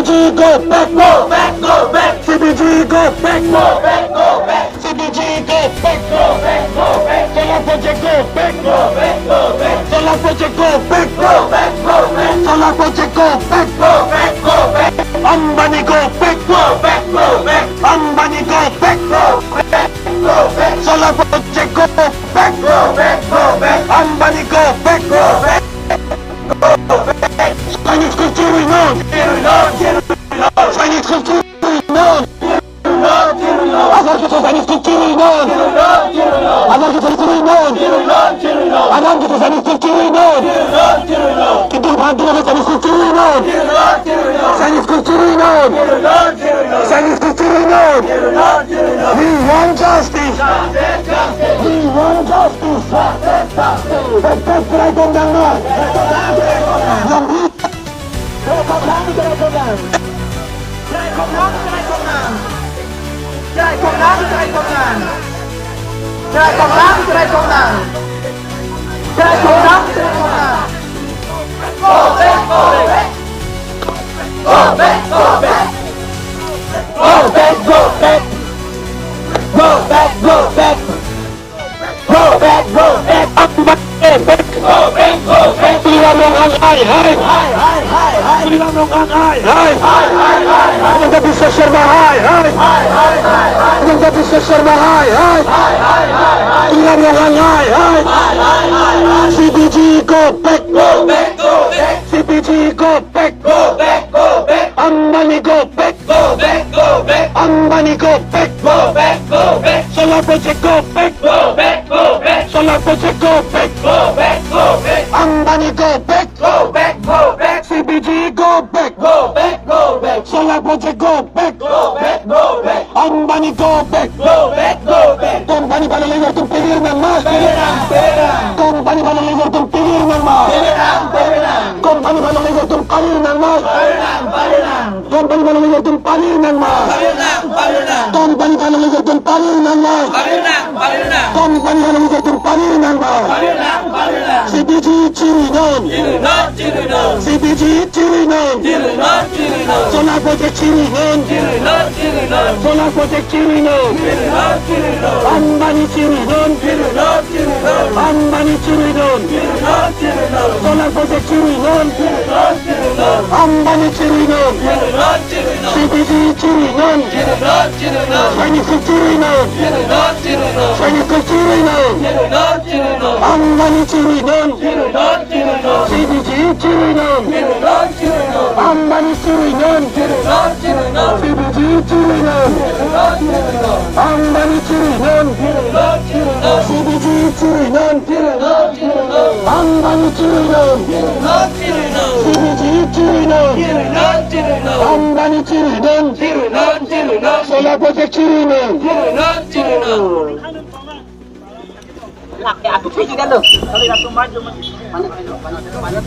CBG go back, go back, go back. CBG go back, go back, go back. CBG go back, go back, go back. Solar project go back, go back, go back. Solar project go back, go back, go back. Solar project go back, go back, go back. Ambani go back, go back, go back. Ambani go back, go back, go back. Solar project go back, go back, go back. Ambani go back, go back. Chinese culture renowned. Chinese culture renowned. Anarchist Chinese culture renowned. Anarchist culture renowned. Anarchist Chinese culture renowned. Kita bantu Chinese culture renowned. Chinese culture renowned. Chinese culture renowned. We want justice. We want justice. Tetap Dragon Dangan. CBG go back, go back, go back. CBG go back, go back, go back. Ambani go back, go back, go back. Ambani go back, go back, go back. Solar project go back, go back, go back. Solar project go back, go back, go back. Ambani go back, go back, go back. CBG go back, go back, go back. Solar project go back, go back, go back. Ambani go back, go back, go back. Company panaligar tumpigil ng mas. Company panaligar tumpigil ng mas. Company panaligar tumpalir ng mas. Company panaligar tumpalir ng mas. Company panaligar tumpalir ng mas. Company panaligar tumpalir ng mas. CBG Chirinon. CBG Chirinon. Solar project Chirinon. Solar project Chirinon. Ambani Chirinon. Ambani Chirinon. Solar project Chirinon. Ambani Chirinon. CBG Chirinon. Chinese Chirinon. Chinese Chirinon. Ambani Chirinon. CBG Chirinon. Ambani Chirinon. CBG Chirinon. Ambani Chirinon. CBG Chirinon. Ambani Chirinon. CBG Chirinon. Ambani Chirinon. Solar project Chirinon. Laki aku sih kan tuh. Kalau satu maju mana